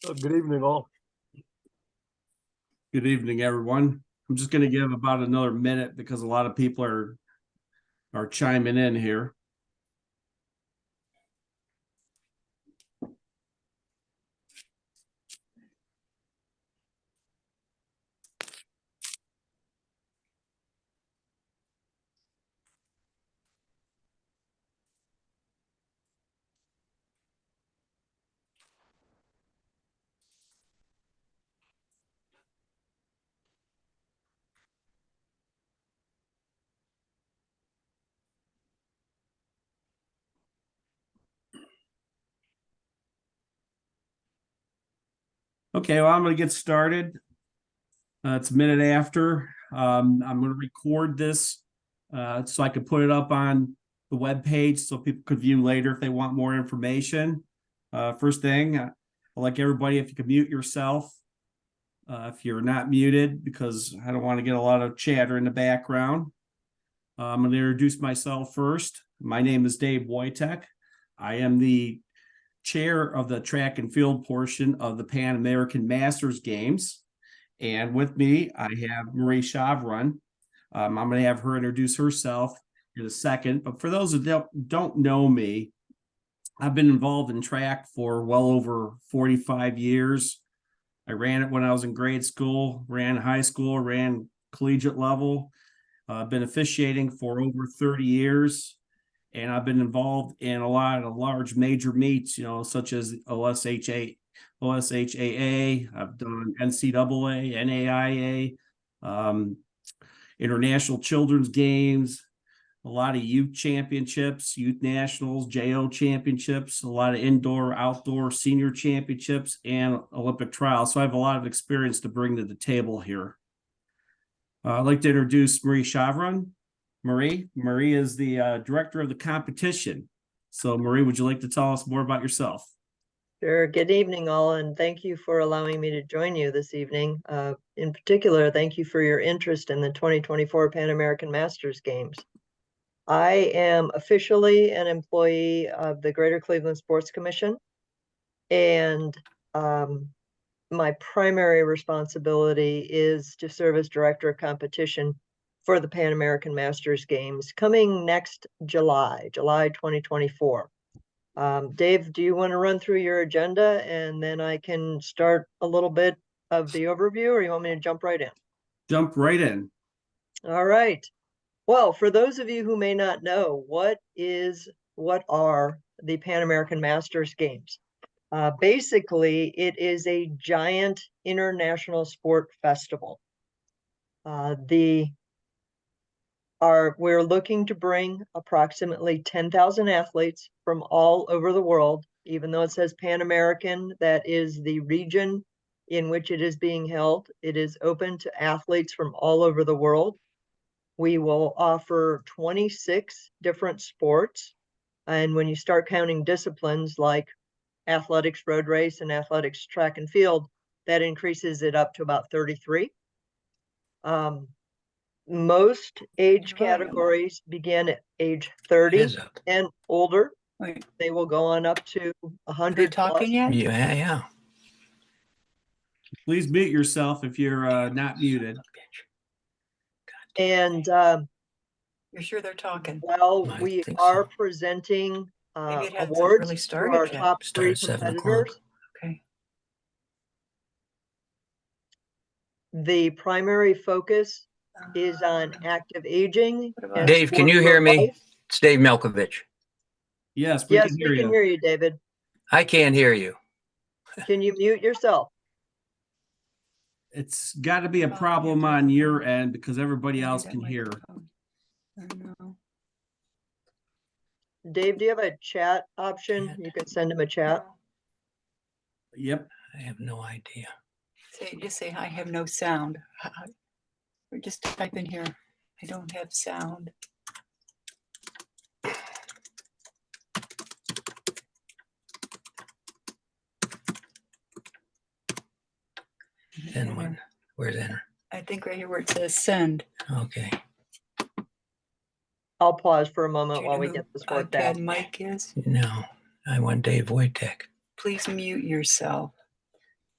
Good evening, all. Good evening, everyone. I'm just going to give about another minute because a lot of people are chiming in here. Okay, well, I'm going to get started. It's a minute after. I'm going to record this so I can put it up on the web page so people could view later if they want more information. First thing, I'd like everybody, if you could mute yourself if you're not muted, because I don't want to get a lot of chatter in the background. I'm going to introduce myself first. My name is Dave Wojtek. I am the chair of the track and field portion of the Pan American Masters Games. And with me, I have Marie Chavron. I'm going to have her introduce herself in a second. But for those who don't know me, I've been involved in track for well over 45 years. I ran it when I was in grade school, ran high school, ran collegiate level. I've been officiating for over 30 years. And I've been involved in a lot of large major meets, such as OSHAA. I've done NCAA, NAIA, International Children's Games, a lot of youth championships, youth nationals, JO championships, a lot of indoor, outdoor, senior championships, and Olympic trials. So I have a lot of experience to bring to the table here. I'd like to introduce Marie Chavron. Marie is the director of the competition. So Marie, would you like to tell us more about yourself? Sure. Good evening, all, and thank you for allowing me to join you this evening. In particular, thank you for your interest in the 2024 Pan American Masters Games. I am officially an employee of the Greater Cleveland Sports Commission, and my primary responsibility is to serve as director of competition for the Pan American Masters Games coming next July 2024. Dave, do you want to run through your agenda and then I can start a little bit of the overview, or you want me to jump right in? Jump right in. All right. Well, for those of you who may not know, what are the Pan American Masters Games? Basically, it is a giant international sport festival. We're looking to bring approximately 10,000 athletes from all over the world. Even though it says Pan American, that is the region in which it is being held. It is open to athletes from all over the world. We will offer 26 different sports. And when you start counting disciplines like athletics, road race, and athletics, track and field, that increases it up to about 33. Most age categories begin at age 30 and older. Wait. They will go on up to 100. Are they talking yet? Yeah. Please mute yourself if you're not muted. And You're sure they're talking? well, I we think are so. presenting Maybe it hasn't awards really to started our yet. top three Start at 7 competitors. o'clock. Okay. The primary focus is on active aging. What about- and Dave, can sport you for hear me? life. It's Dave Melkovich. Yes, we Yes, can hear we can you. hear you, David. I can't hear you. Can you mute yourself? It's got to be a Oh, problem yeah. on your end because everybody Maybe else that can hear. microphone. I don't know. Dave, do you have a chat option? You can send him a chat. Yep. I have no idea. Just say I have no sound. Or just type in here. I don't have sound. Then when? Where's enter? I think right here where it says send. Okay. I'll pause for a Do moment you while know we who get this worked out. iPad Mike is? No, I want Dave Wojtek. Please mute yourself.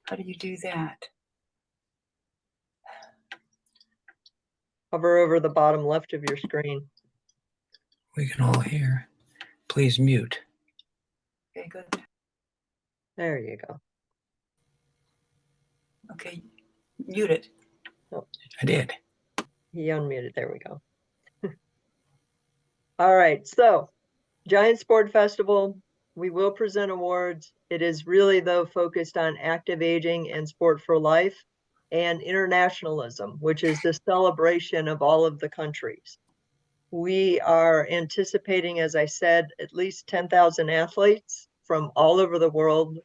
How do you do that? Hover over the bottom left of your screen. We can all hear. Please mute. Okay, good. There you go. Okay, mute it. I did. He unmuted. There we go. All right. So, Giant Sport Festival, we will present awards. It is really, though, focused on active aging and sport for life and internationalism, which is the celebration of all of the countries. We are anticipating, as I said, at least 10,000 athletes from all over the world.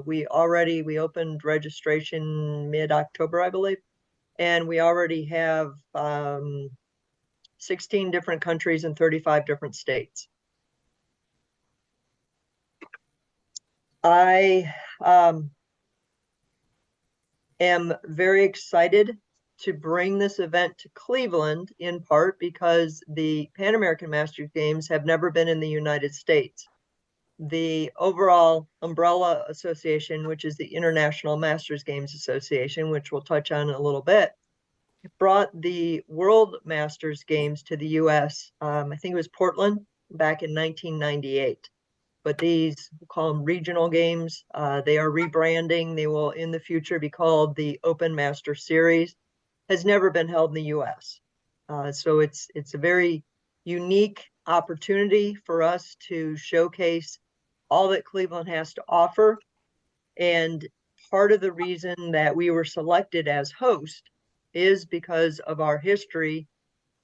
We opened registration mid-October, I believe, and we already have 16 different countries and 35 different states. I am very excited to bring this event to Cleveland, in part because the Pan American Masters Games have never been in the United States. The overall umbrella association, which is the International Masters Games Association, which we'll touch on in a little bit, brought the World Masters Games to the US. I think it was Portland back in 1998. But these, we'll call them regional games. They are rebranding. They will in the future be called the Open Master Series. Has never been held in the US. So it's a very unique opportunity for us to showcase all that Cleveland has to offer. And part of the reason that we were selected as host is because of our history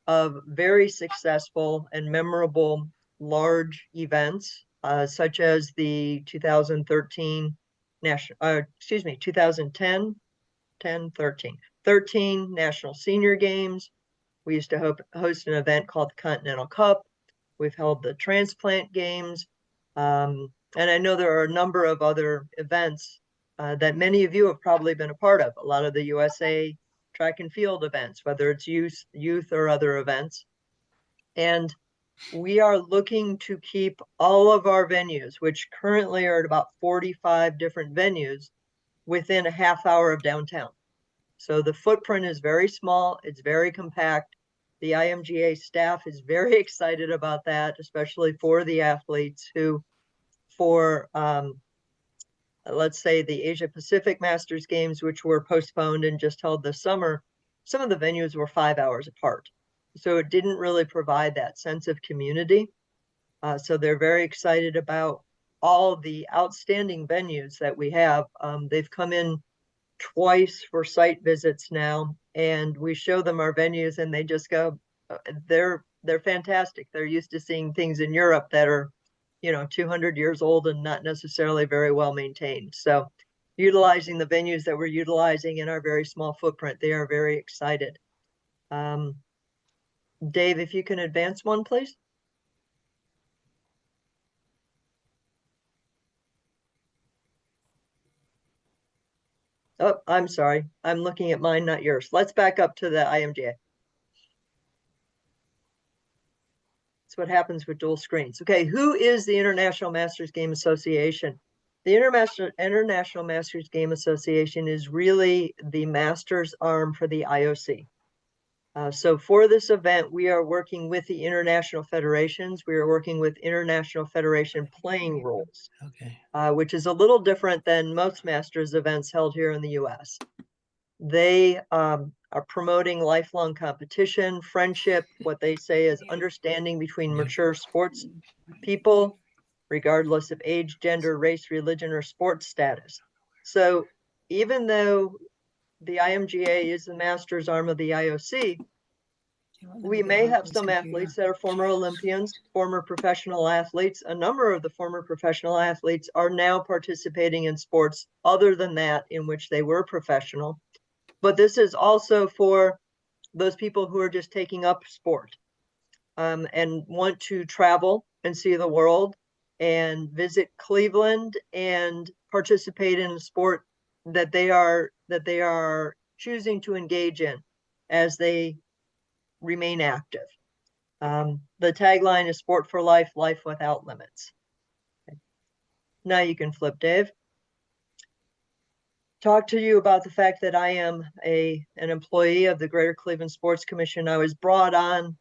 of very successful and memorable large events, such as the 2013 13 National Senior Games. We used to host an event called the Continental Cup. We've held the Transplant Games. And I know there are a number of other events that many of you have probably been a part of. A lot of the USA track and field events, whether it's youth or other events. And we are looking to keep all of our venues, which currently are at about 45 different venues, within a half hour of downtown. So the footprint is very small, it's very compact. The IMGA staff is very excited about that, especially for the athletes who, for let's say the Asia Pacific Masters Games, which were postponed and just held this summer, some of the venues were 5 hours apart. So it didn't really provide that sense of community. So they're very excited about all the outstanding venues that we have. They've come in twice for site visits now, and we show them our venues and they just go, they're fantastic. They're used to seeing things in Europe that are 200 years old and not necessarily very well maintained. So utilizing the venues that we're utilizing in our very small footprint, they are very excited. Dave, if you can advance one, please. Oh, I'm sorry. I'm looking at mine, not yours. Let's back up to the IMGA. That's what happens with dual screens. Okay, who is the International Masters Game Association? The International Masters Game Association is really the masters arm for the IOC. So for this event, we are working with the international federations. We are working with international federation playing rules, which is a little different than most masters events held here in the US. They are promoting lifelong competition, friendship, what they say is understanding between mature sports people, regardless of age, gender, race, religion, or sports status. So even though the IMGA is the masters arm of the IOC, we may have some athletes that are former Olympians, former professional athletes. A number of the former professional athletes are now participating in sports other than that in which they were professional. But this is also for those people who are just taking up sport and want to travel and see the world and visit Cleveland and participate in a sport that they are choosing to engage in as they remain active. The tagline is sport for life, life without limits. Okay. Now you can flip, Dave. talk to you about the fact that I am an employee of the Greater Cleveland Sports Commission. I was brought on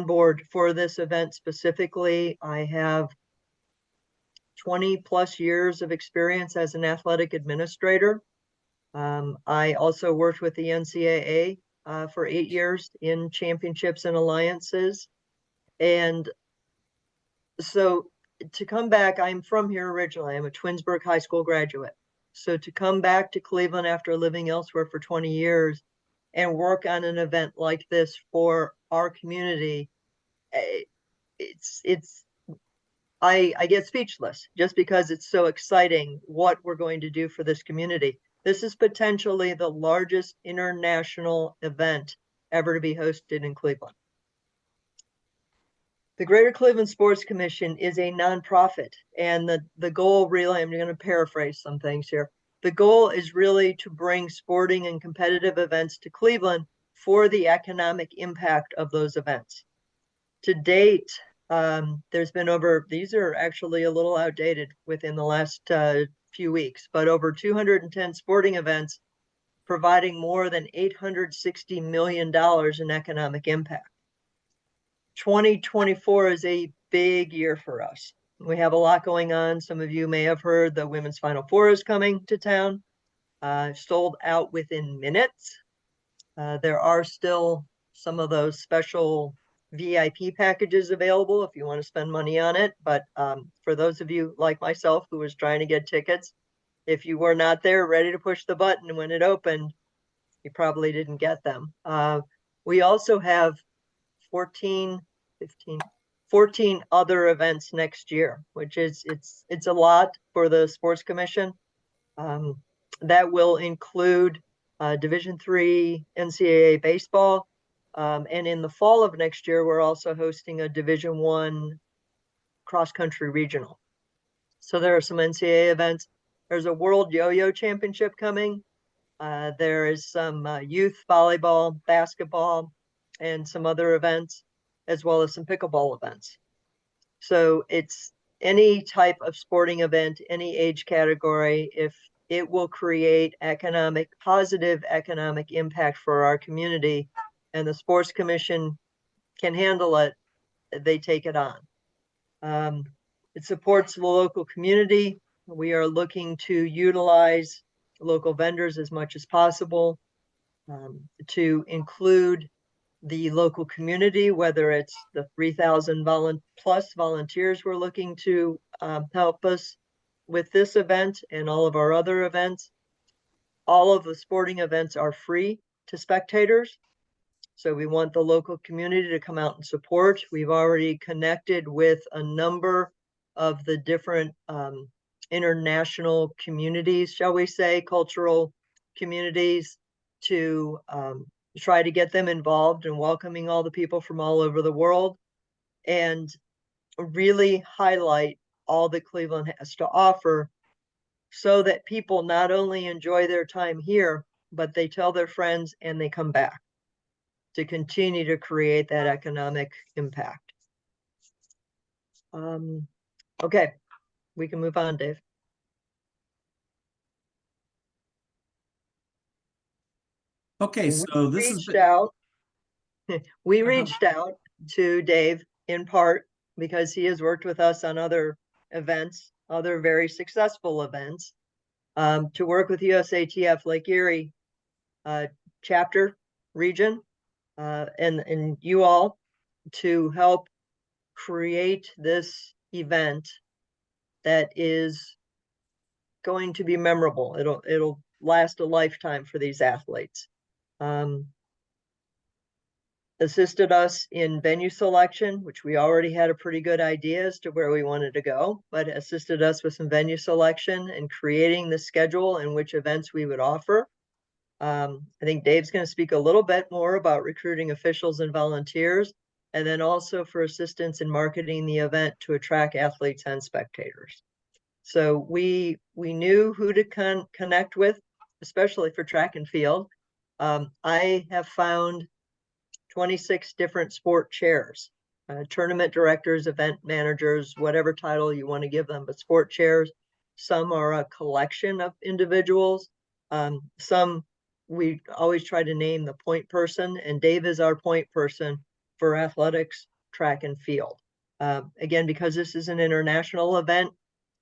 board for this event specifically. I have 20 plus years of experience as an athletic administrator. I also worked with the NCAA for 8 years in championships and alliances. And so to come back, I'm from here originally. I'm a Twinsburg High School graduate. So to come back to Cleveland after living elsewhere for 20 years and work on an event like this for our community, I get speechless just because it's so exciting what we're going to do for this community. This is potentially the largest international event ever to be hosted in Cleveland. The Greater Cleveland Sports Commission is a nonprofit, and the goal really, I'm going to paraphrase some things here. The goal is really to bring sporting and competitive events to Cleveland for the economic impact of those events. To date, there's been these are actually a little outdated within the last few weeks, but over 210 sporting events providing more than $860 million in economic impact. 2024 is a big year for us. We have a lot going on. Some of you may have heard the Women's Final Four is coming to town, sold out within minutes. There are still some of those special VIP packages available if you want to spend money on it. But for those of you like myself who was trying to get tickets, if you were not there ready to push the button when it opened, you probably didn't get them. We also have 14 other events next year, which is it's a lot for the Sports Commission. That will include Division III NCAA baseball. And in the fall of next year, we're also hosting a Division I cross-country regional. So there are some NCAA events. There's a World Yo-Yo Championship coming. There is some youth volleyball, basketball, and some other events, as well as some pickleball events. So it's any type of sporting event, any age category, if it will create positive economic impact for our community, and the Sports Commission can handle it, they take it on. It supports the local community. We are looking to utilize local vendors as much as possible, to include the local community, whether it's the 3,000 plus volunteers we're looking to help us with this event and all of our other events. All of the sporting events are free to spectators. So we want the local community to come out and support. We've already connected with a number of the different international communities, shall we say, cultural communities, to try to get them involved in welcoming all the people from all over the world and really highlight all that Cleveland has to offer, so that people not only enjoy their time here, but they tell their friends and they come back to continue to create that economic impact. Okay, we can move on, Dave. Okay, so this is we reached out to Dave in part because he has worked with us on other events, other very successful events, to work with USATF Lake Erie chapter region, and you all, to help create this event that is going to be memorable. It'll last a lifetime for these athletes. Assisted us in venue selection, which we already had a pretty good idea as to where we wanted to go, but assisted us with some venue selection and creating the schedule and which events we would offer. I think Dave's going to speak a little bit more about recruiting officials and volunteers, and then also for assistance in marketing the event to attract athletes and spectators. So we knew who to connect with, especially for track and field. I have found 26 different sport chairs, tournament directors, event managers, whatever title you want to give them, but sport chairs. Some are a collection of individuals. Some we always try to name the point person, and Dave is our point person for athletics, track, and field. Again, because this is an international event,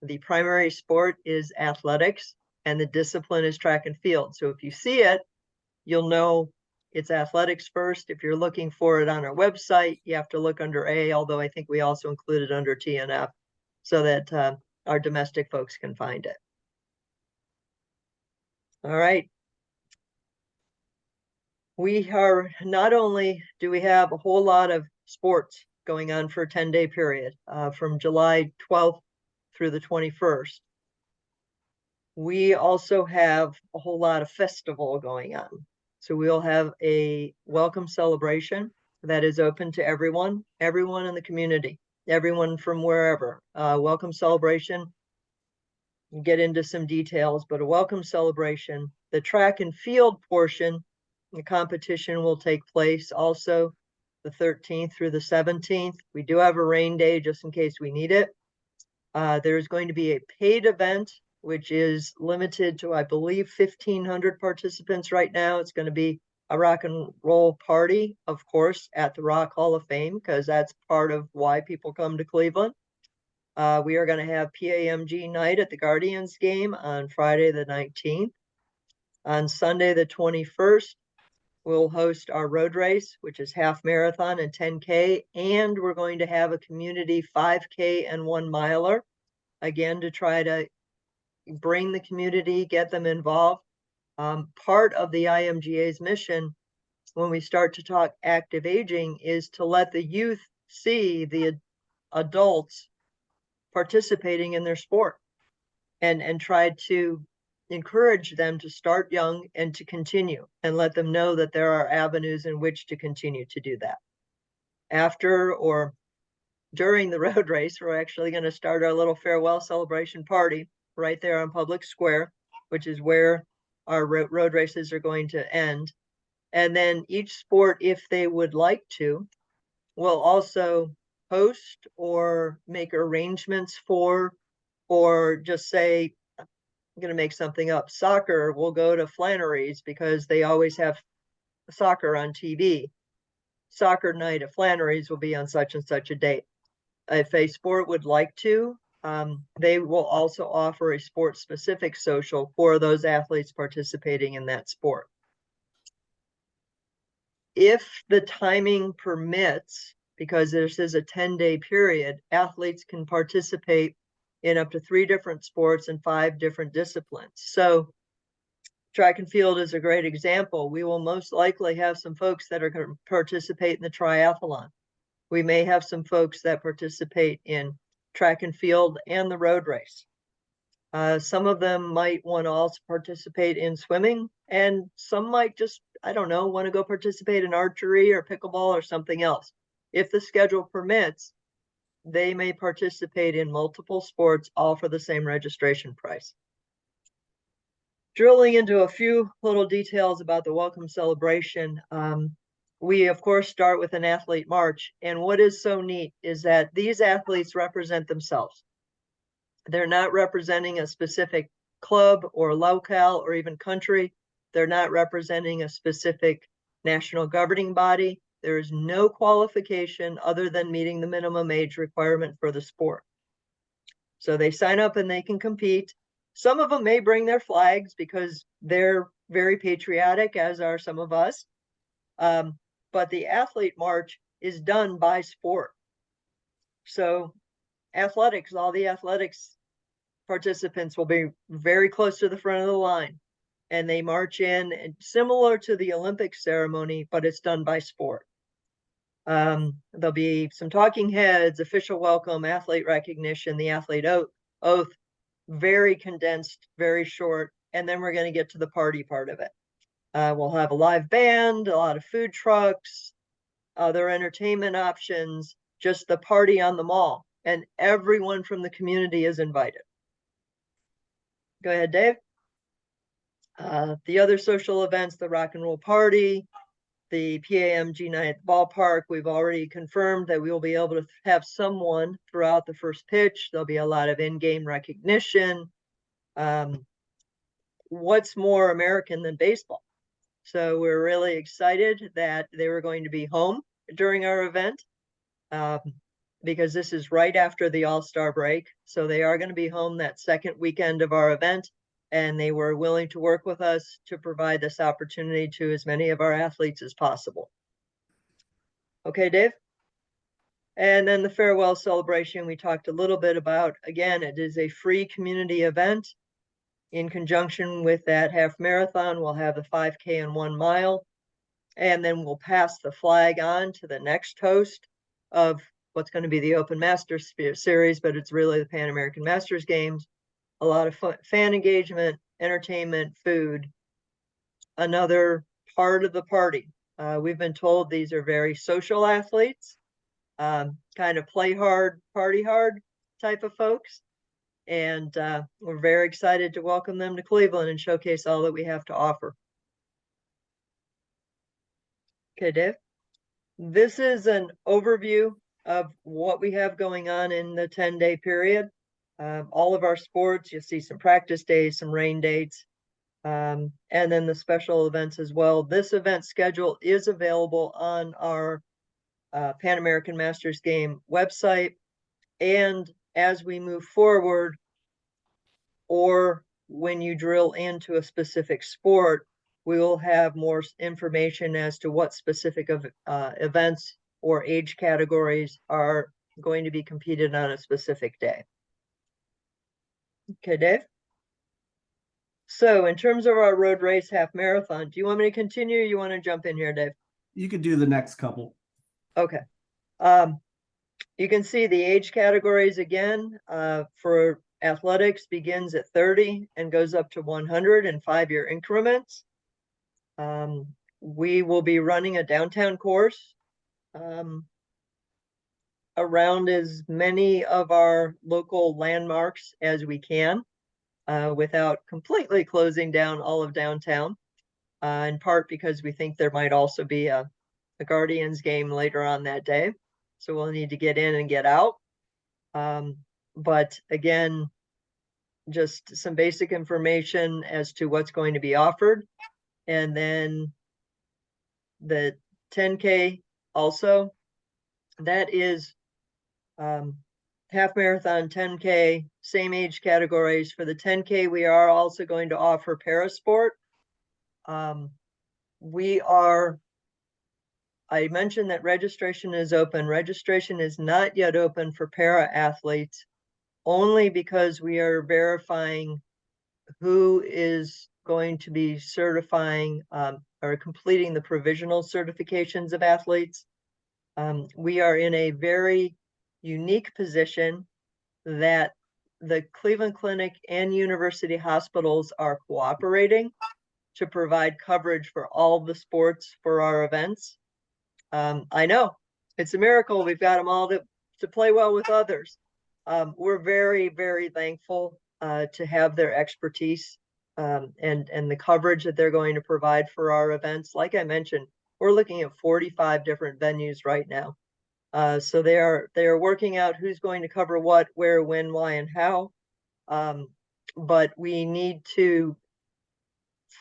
the primary sport is athletics and the discipline is track and field. So if you see it, you'll know it's athletics first. If you're looking for it on our website, you have to look under A, although I think we also include it under TNF so that our domestic folks can find it. All right. We are not only do we have a whole lot of sports going on for a 10-day period from July 12th through the 21st, we also have a whole lot of festival going on. So we'll have a welcome celebration that is open to everyone in the community, everyone from wherever. Welcome celebration, we'll get into some details, but a welcome celebration. The track and field portion, the competition will take place also the 13th through the 17th. We do have a rain day just in case we need it. There's going to be a paid event, which is limited to, I believe, 1,500 participants right now. It's going to be a rock and roll party, of course, at the Rock Hall of Fame, because that's part of why people come to Cleveland. We are going to have PAMG night at the Guardians game on Friday the 19th. On Sunday the 21st, we'll host our road race, which is half marathon and 10K, and we're going to have a community 5K and 1 miler, again, to try to bring the community, get them involved. Part of the IMGA's mission, when we start to talk active aging, is to let the youth see the adults participating in their sport and try to encourage them to start young and to continue, and let them know that there are avenues in which to continue to do that. After or during the road race, we're actually going to start our little farewell celebration party right there on Public Square, which is where our road races are going to end. And then each sport, if they would like to, will also host or make arrangements for, or just say, I'm going to make something up, soccer will go to Flannery's because they always have soccer on TV. Soccer night at Flannery's will be on such and such a date. If a sport would like to, they will also offer a sport-specific social for those athletes participating in that sport. If the timing permits, because this is a 10-day period, athletes can participate in up to 3 different sports and 5 different disciplines. So track and field is a great example. We will most likely have some folks that are going to participate in the triathlon. We may have some folks that participate in track and field and the road race. Some of them might want to also participate in swimming, and some might just, I don't know, want to go participate in archery or pickleball or something else. If the schedule permits, they may participate in multiple sports, all for the same registration price. Drilling into a few little details about the welcome celebration, we of course start with an athlete march. And what is so neat is that these athletes represent themselves. They're not representing a specific club or locale or even country. They're not representing a specific national governing body. There is no qualification other than meeting the minimum age requirement for the sport. So they sign up and they can compete. Some of them may bring their flags because they're very patriotic, as are some of us. But the athlete march is done by sport. So athletics, all the athletics participants will be very close to the front of the line, and they march in, and similar to the Olympic ceremony, but it's done by sport. There'll be some talking heads, official welcome, athlete recognition, the athlete oath, very condensed, very short, and then we're going to get to the party part of it. We'll have a live band, a lot of food trucks, other entertainment options, just the party on the mall, and everyone from the community is invited. Go ahead, Dave. The other social events, the rock and roll party, the PAMG night at the ballpark, we've already confirmed that we will be able to have someone throughout the first pitch. There'll be a lot of in-game recognition. what's more American than baseball? So we're really excited that they were going to be home during our event, because this is right after the All-Star break. So they are going to be home that second weekend of our event, and they were willing to work with us to provide this opportunity to as many of our athletes as possible. Okay, Dave? And then the farewell celebration, we talked a little bit about. Again, it is a free community event. In conjunction with that half marathon, we'll have the 5K and 1 mile. And then we'll pass the flag on to the next host of what's going to be the Open Masters Series, but it's really the Pan American Masters Games. A lot of fan engagement, entertainment, food. Another part of the party. We've been told these are very social athletes, kind of play hard, party hard type of folks. And we're very excited to welcome them to Cleveland and showcase all that we have to offer. Okay, Dave. This is an overview of what we have going on in the 10-day period. All of our sports, you'll see some practice days, some rain dates, and then the special events as well. This event schedule is available on our Pan American Masters Game website. And as we move forward, or when you drill into a specific sport, we will have more information as to what specific events or age categories are going to be competed on a specific day. Okay, Dave? So in terms of our road race half marathon, do you want me to continue or you want to jump in here, Dave? You could do the next couple. Okay. You can see the age categories again. For athletics begins at 30 and goes up to 100 in 5-year increments. We will be running a downtown course around as many of our local landmarks as we can without completely closing down all of downtown, in part because we think there might also be a Guardians game later on that day. So we'll need to get in and get out. But again, just some basic information as to what's going to be offered. And then the 10K also, that is half marathon, 10K, same age categories. For the 10K, we are also going to offer parasport. I mentioned that registration is open. Registration is not yet open for para athletes, only because we are verifying who is going to be certifying or completing the provisional certifications of athletes. We are in a very unique position that the Cleveland Clinic and university hospitals are cooperating to provide coverage for all the sports for our events. I know it's a miracle. We've got them all to play well with others. We're very, very thankful to have their expertise and the coverage that they're going to provide for our events. Like I mentioned, we're looking at 45 different venues right now. So they are working out who's going to cover what, where, when, why, and how. But we need to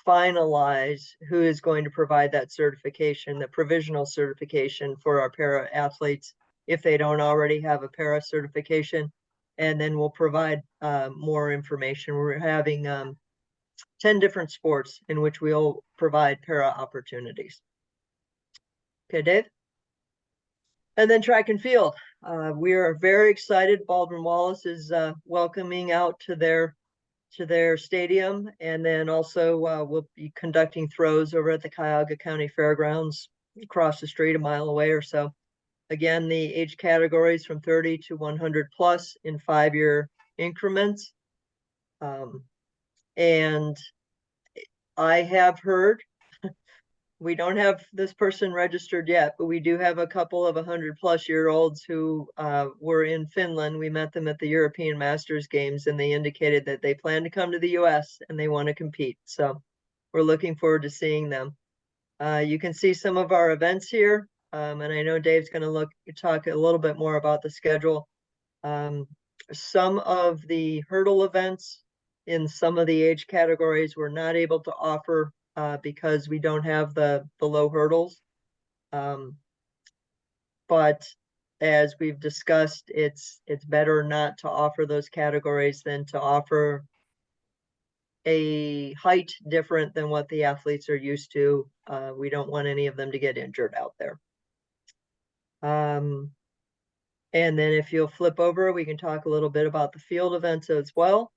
finalize who is going to provide that certification, the provisional certification for our para athletes, if they don't already have a para certification. And then we'll provide more information. We're having 10 different sports in which we'll provide para opportunities. Okay, Dave? And then track and field. We are very excited. Baldwin Wallace is welcoming out to their stadium, and then also we'll be conducting throws over at the Cuyahoga County Fairgrounds across the street, a mile away or so. Again, the age categories from 30 to 100 plus in 5-year increments. And I have heard, we don't have this person registered yet, but we do have a couple of 100-plus-year-olds who were in Finland. We met them at the European Masters Games, and they indicated that they plan to come to the US and they want to compete. So we're looking forward to seeing them. You can see some of our events here, and I know Dave's going to talk a little bit more about the schedule. Some of the hurdle events in some of the age categories, we're not able to offer because we don't have the low hurdles. But as we've discussed, it's better not to offer those categories than to offer a height different than what the athletes are used to. We don't want any of them to get injured out there. And then if you'll flip over, we can talk a little bit about the field events as well.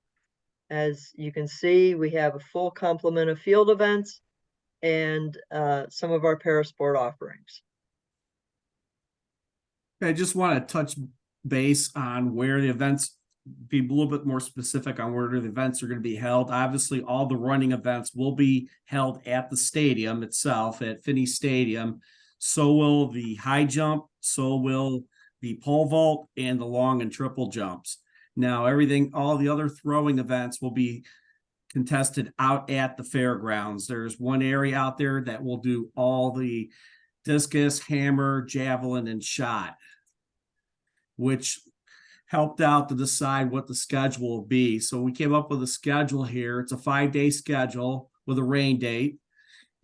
As you can see, we have a full complement of field events and some of our parasport offerings. I just want to touch base on where the events, be a little bit more specific on where the events are going to be held. Obviously, all the running events will be held at the stadium itself, at Finney Stadium. So will the high jump, so will the pole vault and the long and triple jumps. Now, all the other throwing events will be contested out at the fairgrounds. There's one area out there that will do all the discus, hammer, javelin, and shot, which helped out to decide what the schedule will be. So we came up with a schedule here. It's a 5-day schedule with a rain date.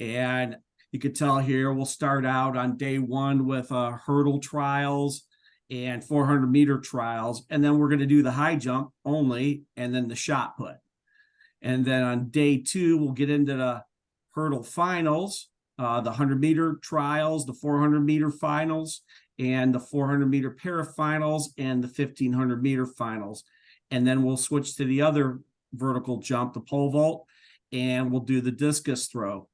And you could tell here, we'll start out on day 1 with hurdle trials and 400-meter trials. And then we're going to do the high jump only, and then the shot put. And then on day 2, we'll get into the hurdle finals, the 100-meter trials, the 400-meter finals, and the 400-meter para finals, and the 1500-meter finals. And then we'll switch to the other vertical jump, the pole vault, and we'll do the discus throw.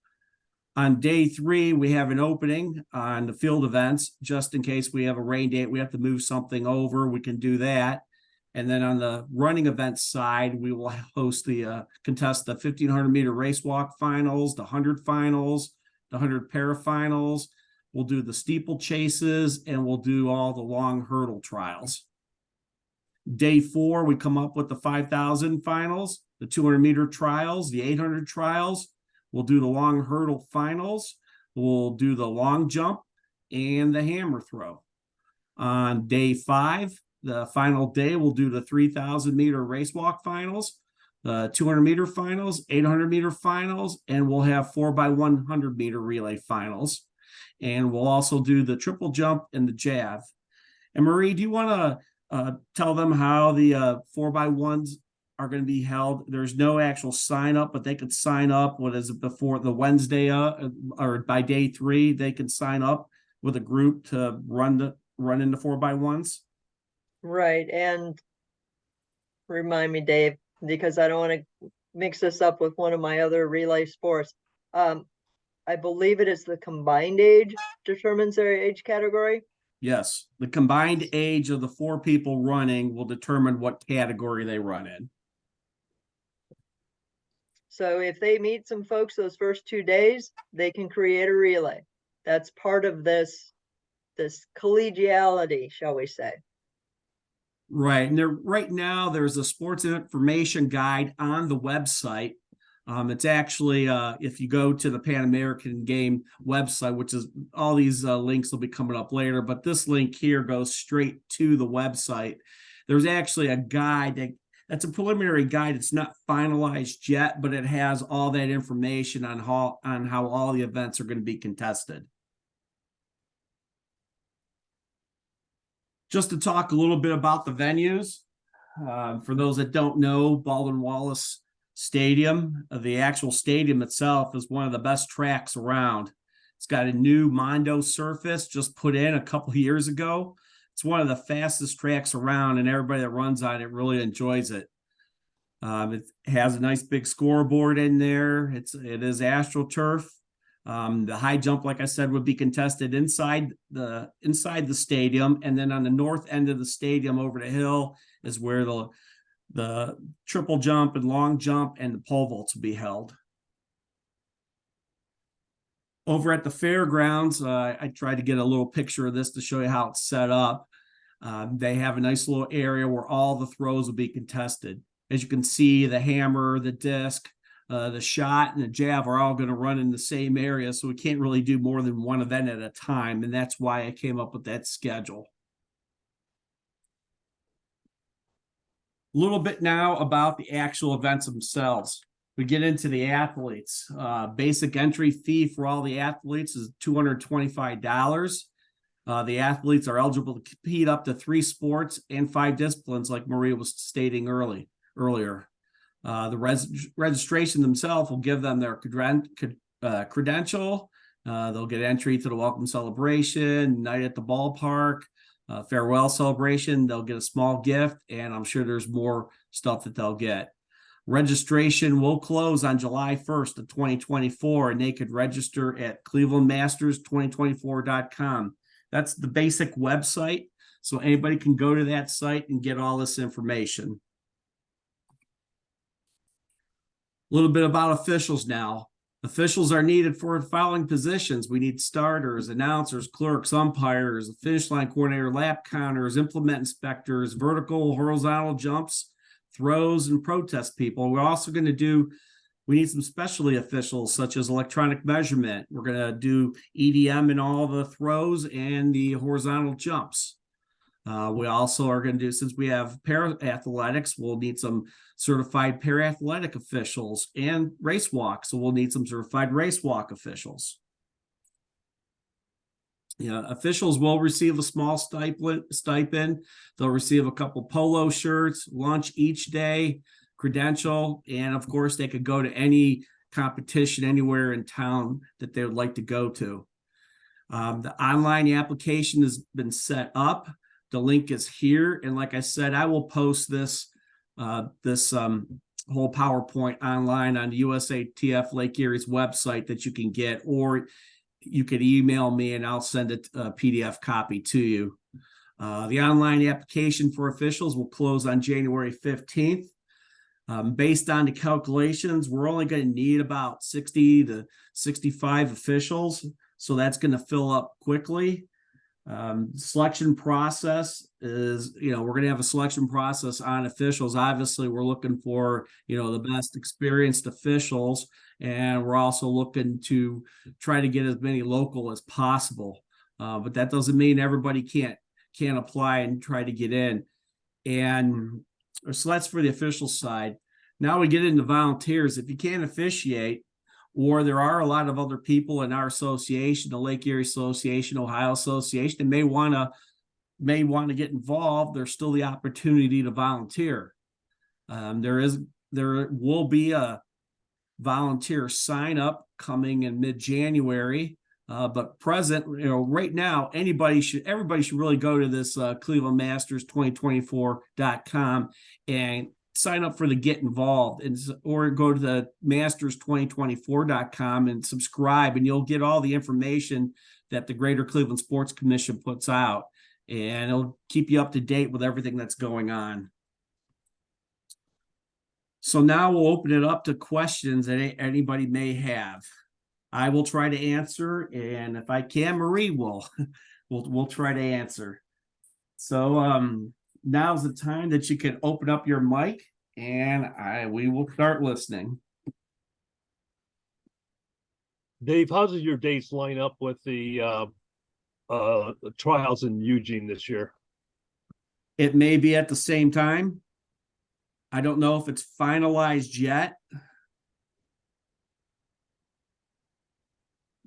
On day 3, we have an opening on the field events, just in case we have a rain date, we have to move something over, we can do that. And then on the running events side, we will host contest the 1500-meter race walk finals, the 100 finals, the 100 para finals. We'll do the steeple chases, and we'll do all the long hurdle trials. Day 4, we come up with the 5,000 finals, the 200-meter trials, the 800 trials. We'll do the long hurdle finals. We'll do the long jump and the hammer throw. On day 5, the final day, we'll do the 3,000-meter race walk finals, the 200-meter finals, 800-meter finals, and we'll have 4x100-meter relay finals. And we'll also do the triple jump and the jav. And Marie, do you want to tell them how the 4x1s are going to be held? There's no actual sign up, but they could sign up. What is it, before the Wednesday or by day 3, they can sign up with a group to run into 4x1s. Right. And remind me, Dave, because I don't want to mix this up with one of my other relay sports. I believe it is the combined age determines their age category. Yes, the combined age of the 4 people running will determine what category they run in. So if they meet some folks those first 2 days, they can create a relay. That's part of this collegiality, shall we say. Right. And right now there's a sports information guide on the website. It's actually, if you go to the Pan American Game website, which is all these links will be coming up later, but this link here goes straight to the website. There's actually a guide that's a preliminary guide. It's not finalized yet, but it has all that information on how all the events are going to be contested. Just to talk a little bit about the venues, for those that don't know, Baldwin Wallace Stadium, the actual stadium itself is one of the best tracks around. It's got a new Mondo surface just put in a couple of years ago. It's one of the fastest tracks around, and everybody that runs on it really enjoys it. It has a nice big scoreboard in there. It is AstroTurf. The high jump, like I said, would be contested inside the stadium, and then on the north end of the stadium over the hill is where the triple jump and long jump and the pole vaults will be held. Over at the fairgrounds, I tried to get a little picture of this to show you how it's set up. They have a nice little area where all the throws will be contested. As you can see, the hammer, the disc, the shot, and the jav are all going to run in the same area, so we can't really do more than one event at a time, and that's why I came up with that schedule. little bit now about the actual events themselves. We get into the athletes. Basic entry fee for all the athletes is $225. The athletes are eligible to compete up to 3 sports and 5 disciplines, like Maria was stating earlier. The registration themselves will give them their credential. They'll get entry to the welcome celebration, night at the ballpark, farewell celebration. They'll get a small gift, and I'm sure there's more stuff that they'll get. Registration will close on July 1st of 2024, and they could register at clevelandmasters2024.com. That's the basic website, so anybody can go to that site and get all this information. A little bit about officials now. Officials are needed for the following positions. We need starters, announcers, clerks, umpires, finish line coordinator, lap counters, implement inspectors, vertical, horizontal jumps, throws, and protest people. We're also going to we need some specialty officials such as electronic measurement. We're going to do EDM in all the throws and the horizontal jumps. We also are going to do, since we have para-athletics, we'll need some certified para-athletic officials and race walk. So we'll need some certified race walk officials. Officials will receive a small stipend. They'll receive a couple polo shirts, lunch each day, credential, and of course they could go to any competition anywhere in town that they would like to go to. The online application has been set up. The link is here, and like I said, I will post this whole PowerPoint online on the USATF Lake Erie's website that you can get, or you could email me and I'll send a PDF copy to you. The online application for officials will close on January 15th. Based on the calculations, we're only going to need about 60 to 65 officials, so that's going to fill up quickly. Selection process is, we're going to have a selection process on officials. Obviously, we're looking for, the best experienced officials, and we're also looking to try to get as many local as possible. But that doesn't mean everybody can't apply and try to get in. And so that's for the official side. Now we get into volunteers. If you can't officiate, or there are a lot of other people in our association, the Lake Erie Association, Ohio Association, that may want to get involved, there's still the opportunity to volunteer. There will be a volunteer sign up coming in mid-January, but right now, everybody should really go to this clevelandmasters2024.com and sign up for the Get Involved, or go to the masters2024.com and subscribe, and you'll get all the information that the Greater Cleveland Sports Commission puts out, and it'll keep you up to date with everything that's going on. So now we'll open it up to questions that anybody may have. I will try to answer, and if I can, Marie will. We'll try to answer. So now's the time that you can open up your mic, and we will start listening. Dave, how does your dates line up with the trials in Eugene this year? It may be at the same time. I don't know if it's finalized yet.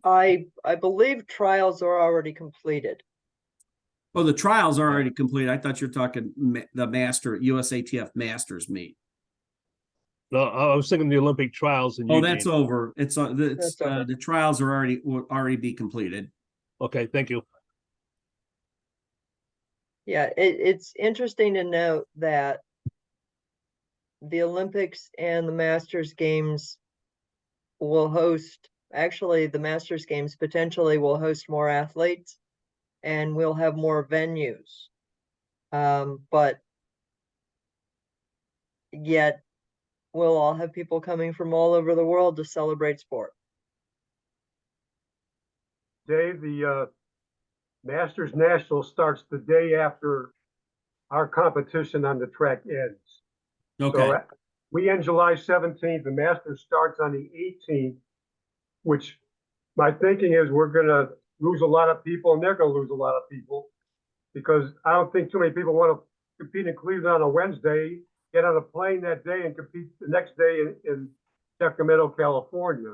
I believe trials are already completed. Oh, the trials are already complete. I thought you're talking the USATF Masters meet. No, I was thinking the Olympic trials in Eugene. Oh, that's over. It's over. The trials will already be completed. Okay, thank you. Yeah, it's interesting to note that the Olympics and the Masters Games will host, actually the Masters Games potentially will host more athletes, and we'll have more venues. But yet we'll all have people coming from all over the world to celebrate sport. Dave, the Masters National starts the day after our competition on the track ends. Okay. So we end July 17th. The Masters starts on the 18th, which my thinking is we're going to lose a lot of people, and they're going to lose a lot of people, because I don't think too many people want to compete in Cleveland on a Wednesday get on a plane that day and compete the next day in Sacramento, California.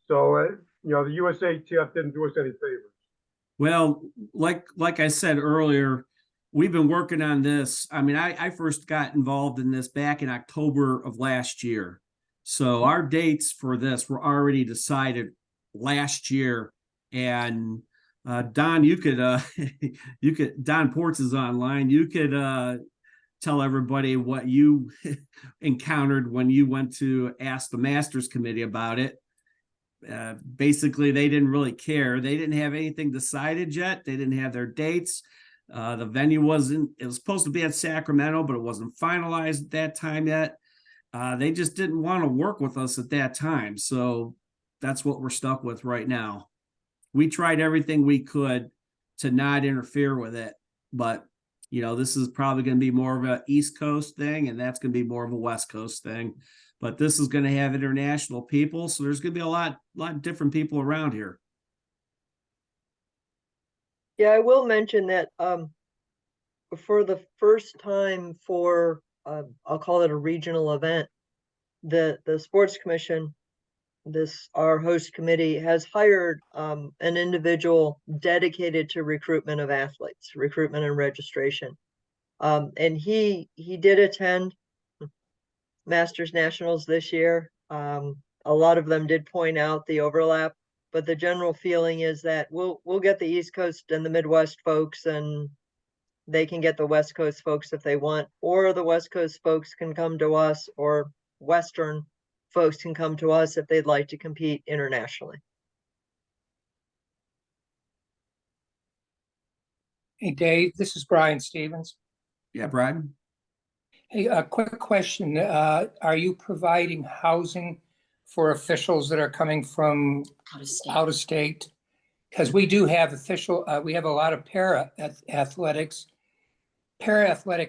So, the USATF didn't do us any favors. Well, like I said earlier, we've been working on this. I mean, I first got involved in this back in October of last year. So our dates for this were already decided last year. And Don, you could Don Ports is online. You could tell everybody what you encountered when you went to ask the Masters Committee about it. Basically, they didn't really care. They didn't have anything decided yet. They didn't have their dates. The venue it was supposed to be at Sacramento, but it wasn't finalized at that time yet. They just didn't want to work with us at that time. So that's what we're stuck with right now. We tried everything we could to not interfere with it, but this is probably going to be more of an East Coast thing, and that's going to be more of a West Coast thing. But this is going to have international people, so there's going to be a lot different people around here. Yeah, I will mention that for the first time for I'll call it a regional event, the Sports Commission, our host committee, has hired an individual dedicated to recruitment of athletes, recruitment and registration. And he did attend Masters Nationals this year. A lot of them did point out the overlap, but the general feeling is that we'll get the East Coast and the Midwest folks, and they can get the West Coast folks if they want, or the West Coast folks can come to us, or Western folks can come to us if they'd like to compete internationally. Hey, Dave, this is Brian Stevens. Yeah, Brian. Hey, a quick question. Are you providing housing for officials that are coming from out of state? Because we do have we have a lot of para-athletic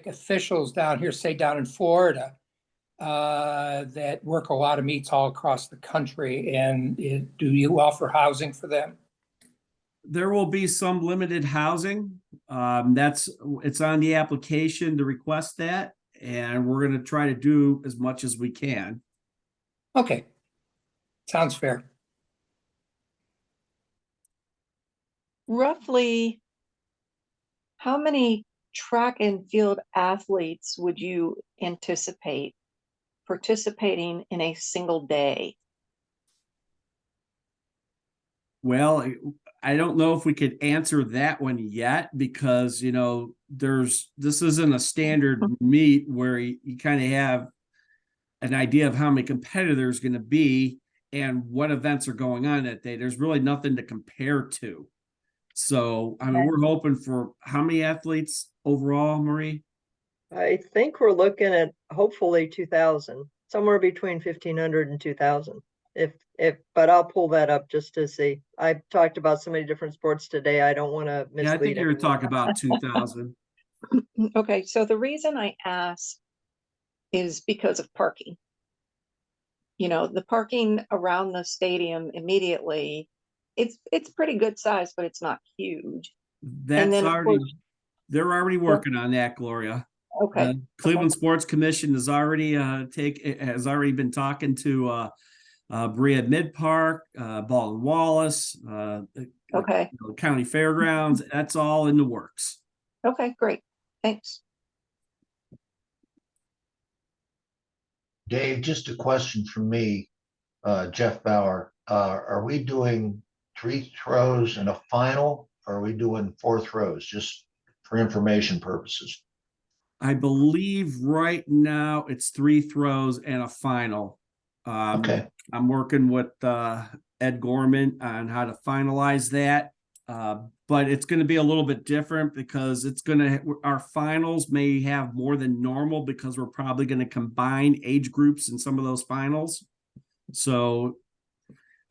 officials down here, say down in Florida, that work a lot of meets all across the country. And do you offer housing for them? There will be some limited housing. It's on the application to request that, and we're going to try to do as much as we can. Okay, sounds fair. Roughly, how many track and field athletes would you anticipate participating in a single day? Well, I don't know if we could answer that one yet, because this isn't a standard meet where you kind of have an idea of how many competitors going to be and what events are going on that day. There's really nothing to compare to. So, I mean, we're hoping for how many athletes overall, Marie? I think we're looking at hopefully 2,000, somewhere between 1,500 and 2,000. But I'll pull that up just to see. I've talked about so many different sports today. I don't want to mislead. Yeah, I think you were talking about 2,000. Okay, so the reason I ask is because of parking. The parking around the stadium immediately, it's pretty good size, but it's not huge. They're already working on that, Gloria. Okay. The Cleveland Sports Commission has already been talking to Berea Mid Park, Baldwin Wallace, Okay. County Fairgrounds. That's all in the works. Okay, great. Thanks. Dave, just a question from me, Jeff Bauer. Are we doing 3 throws and a final, or are we doing 4 throws, just for information purposes? I believe right now it's 3 throws and a final. Okay. I'm working with Ed Gorman on how to finalize that. But it's going to be a little bit different because our finals may have more than normal because we're probably going to combine age groups in some of those finals. So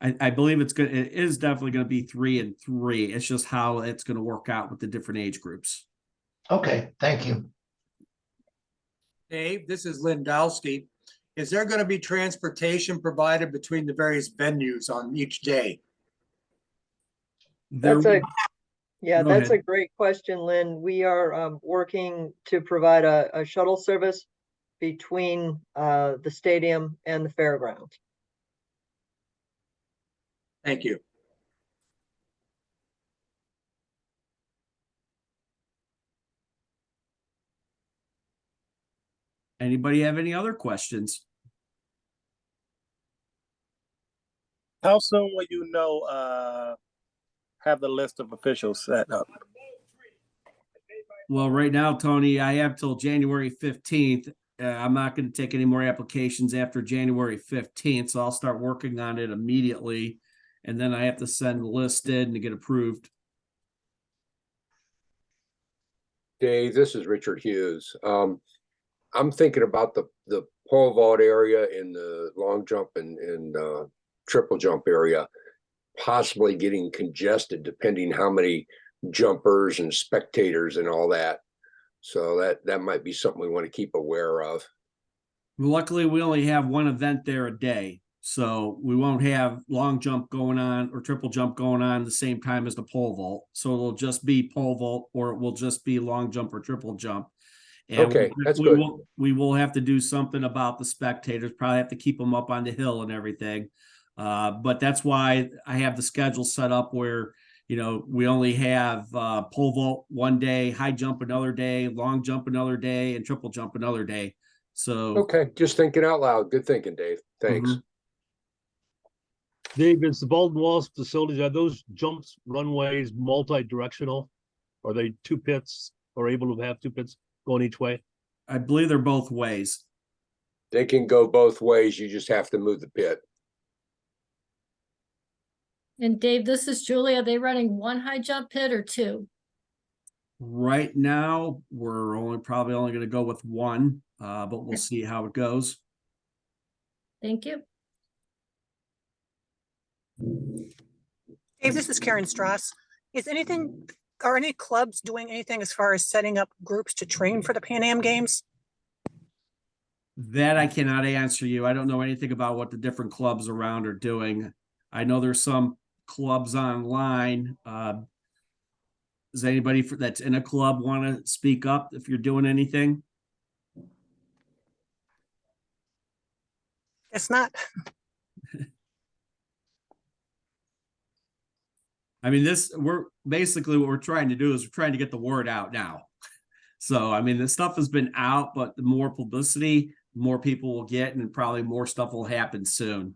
I believe it is definitely going to be 3 and 3. It's just how it's going to work out with the different age groups. Okay, thank you. Dave, this is Lindowski. Is there going to be transportation provided between the various venues on each day? That's a great question, Lynn. We are working to provide a shuttle service between the stadium and the fairgrounds. Thank you. Anybody have any other questions? How soon will you know, have the list of officials set up? Well, right now, Tony, I have till January 15th. I'm not going to take any more applications after January 15th, so I'll start working on it immediately. And then I have to send the list in to get approved. Dave, this is Richard Hughes. I'm thinking about the pole vault area in the long jump and triple jump area, possibly getting congested depending how many jumpers and spectators and all that. So that might be something we want to keep aware of. Luckily, we only have one event there a day, so we won't have long jump going on or triple jump going on the same time as the pole vault. So it'll just be pole vault, or it will just be long jump or triple jump. And Okay, that's good. We will have to do something about the spectators, probably have to keep them up on the hill and everything. But that's why I have the schedule set up where, you know, we only have pole vault one day, high jump another day, long jump another day, and triple jump another day. So Okay, just thinking out loud. Good thinking, Dave. Thanks. Mhm. Dave, is the Baldwin Wallace facilities, are those jumps runways multi-directional? Are they two pits or able to have two pits going each way? I believe they're both ways. They can go both ways. You just have to move the pit. And Dave, this is Julie. Are they running one high jump pit or two? Right now, we're probably only going to go with one, but we'll see how it goes. Thank you. Dave, this is Karen Strauss. Are any clubs doing anything as far as setting up groups to train for the Pan Am Games? That I cannot answer you. I don't know anything about what the different clubs around are doing. I know there's some clubs online. Does anybody that's in a club want to speak up if you're doing anything? It's not. I mean, we're basically what we're trying to do is we're trying to get the word out now. So, I mean, the stuff has been out, but the more publicity, the more people will get, and probably more stuff will happen soon.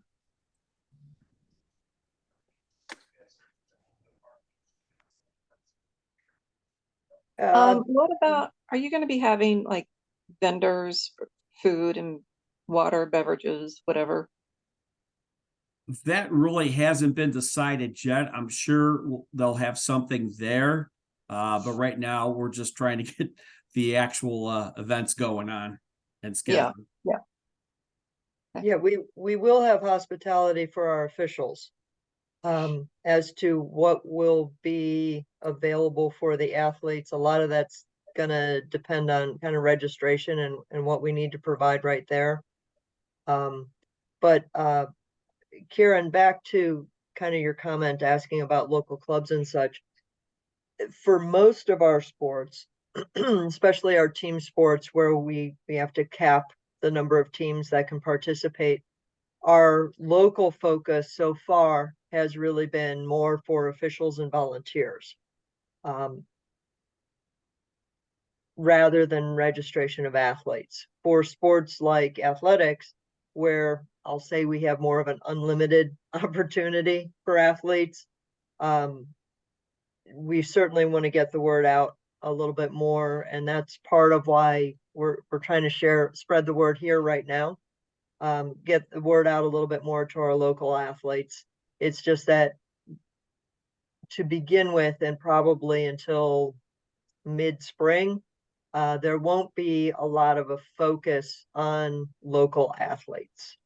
What about, are you going to be having like vendors for food and water, beverages, whatever? That really hasn't been decided yet. I'm sure they'll have something there. But right now we're just trying to get the actual events going on and scheduled. Yeah, we will have hospitality for our officials. As to what will be available for the athletes, a lot of that's gonna depend on kind of registration and what we need to provide right there. But Kieran, back to kind of your comment asking about local clubs and such. For most of our sports, especially our team sports where we have to cap the number of teams that can participate, our local focus so far has really been more for officials and volunteers, rather than registration of athletes. For sports like athletics, where I'll say we have more of an unlimited opportunity for athletes, we certainly want to get the word out a little bit more, and that's part of why we're trying to spread the word here right now. Get the word out a little bit more to our local athletes. It's just that to begin with, and probably until mid-spring, there won't be a lot of a focus on local athletes.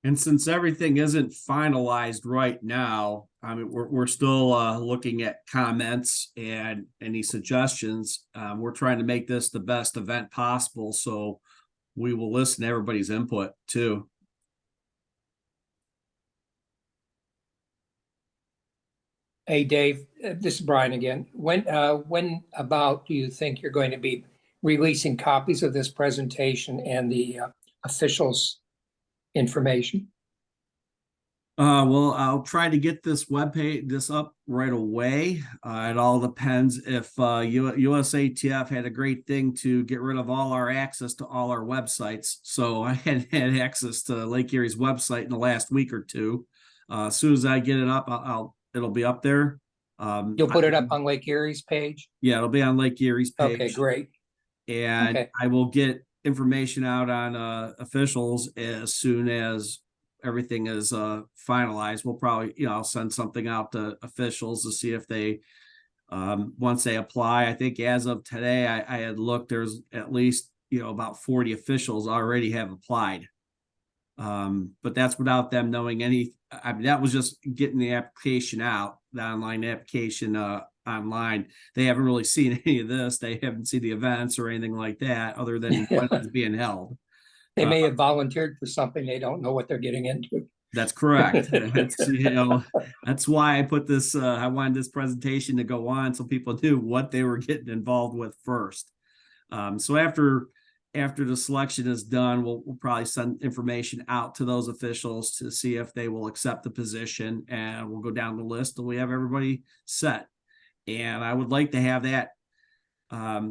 And since everything isn't finalized right now, I mean, we're still looking at comments and any suggestions. We're trying to make this the best event possible, so we will listen to everybody's input too. Hey, Dave, this is Brian again. When about do you think you're going to be releasing copies of this presentation and the officials' information? Well, I'll try to get this webpage up right away. It all depends if USATF had a great thing to get rid of all our access to all our websites. So I had access to Lake Erie's website in the last week or two. As soon as I get it up, it'll be up there. You'll put it up on Lake Erie's page? Yeah, it'll be on Lake Erie's page. Okay, great. And Okay. I will get information out on officials as soon as everything is finalized. We'll probably, I'll send something out to officials to see if they once they apply. I think as of today, I had looked, there's at least about 40 officials already have applied. But that's without them knowing any. I mean, that was just getting the application out, the online application online. They haven't really seen any of this. They haven't seen the events or anything like that, other than when it's being held. They may have volunteered for something they don't know what they're getting into. That's correct. That's why I put this. I wanted this presentation to go on so people knew what they were getting involved with first. So after the selection is done, we'll probably send information out to those officials to see if they will accept the position, and we'll go down the list till we have everybody set. And I would like to have that,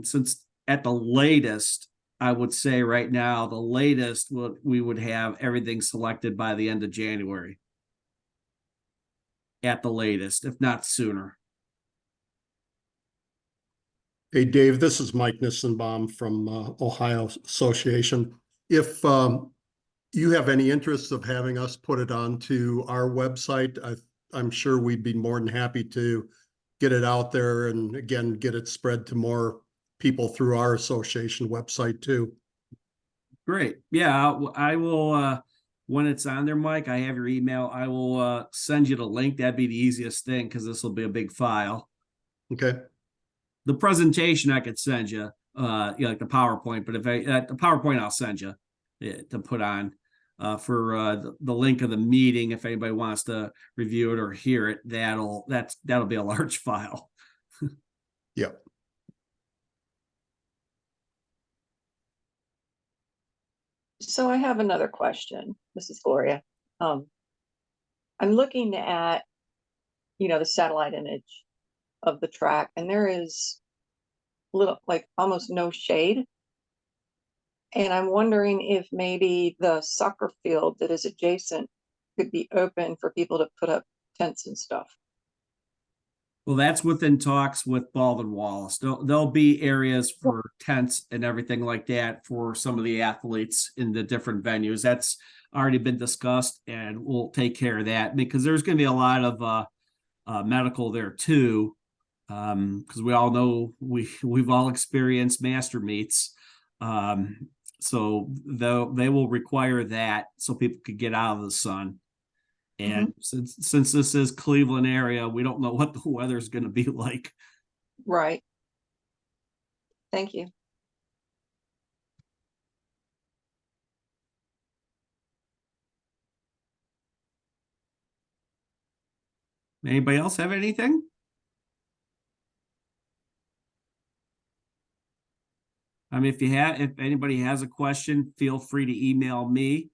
since at the latest, I would say right now, the latest we would have everything selected by the end of January. At the latest, if not sooner. Hey, Dave, this is Mike Nissenbaum from Ohio Association. If you have any interest of having us put it onto our website, I'm sure we'd be more than happy to get it out there and again, get it spread to more people through our association website too. Great. Yeah, I will, when it's on there, Mike, I have your email. I will send you the link. That'd be the easiest thing because this will be a big file. Okay. The presentation I could send you, like the PowerPoint, but if the PowerPoint I'll send you to put on for the link of the meeting. If anybody wants to review it or hear it, that'll be a large file. Yep. So I have another question. This is Gloria. I'm looking at, the satellite image of the track, and there is almost no shade. And I'm wondering if maybe the soccer field that is adjacent could be open for people to put up tents and stuff. Well, that's within talks with Baldwin Wallace. There'll be areas for tents and everything like that for some of the athletes in the different venues. That's already been discussed, and we'll take care of that because there's going to be a lot of medical there too. Because we all know we've all experienced master meets. So they will require that so people could get out of the sun. And since this is Cleveland area, we don't know what the weather's going to be like. Right. Thank you. Anybody else have anything? I mean, if anybody has a question, feel free to email me.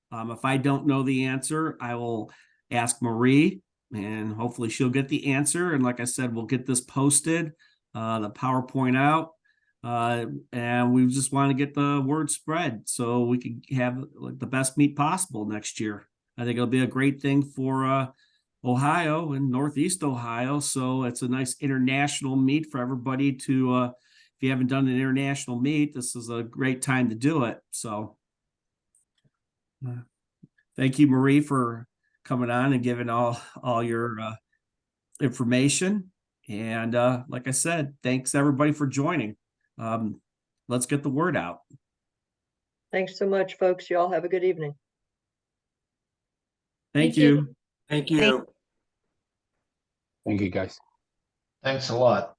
If I don't know the answer, I will ask Marie, and hopefully she'll get the answer. And like I said, we'll get this posted, the PowerPoint out, and we just want to get the word spread so we can have like the best meet possible next year. I think it'll be a great thing for Ohio and Northeast Ohio. So it's a nice international meet for everybody to, if you haven't done an international meet, this is a great time to do it. So thank you, Marie, for coming on and giving all your information. And like I said, thanks everybody for joining. Let's get the word out. Thanks so much, folks. You all have a good evening. Thank you. Thank you. Thank you, guys. Thanks a lot.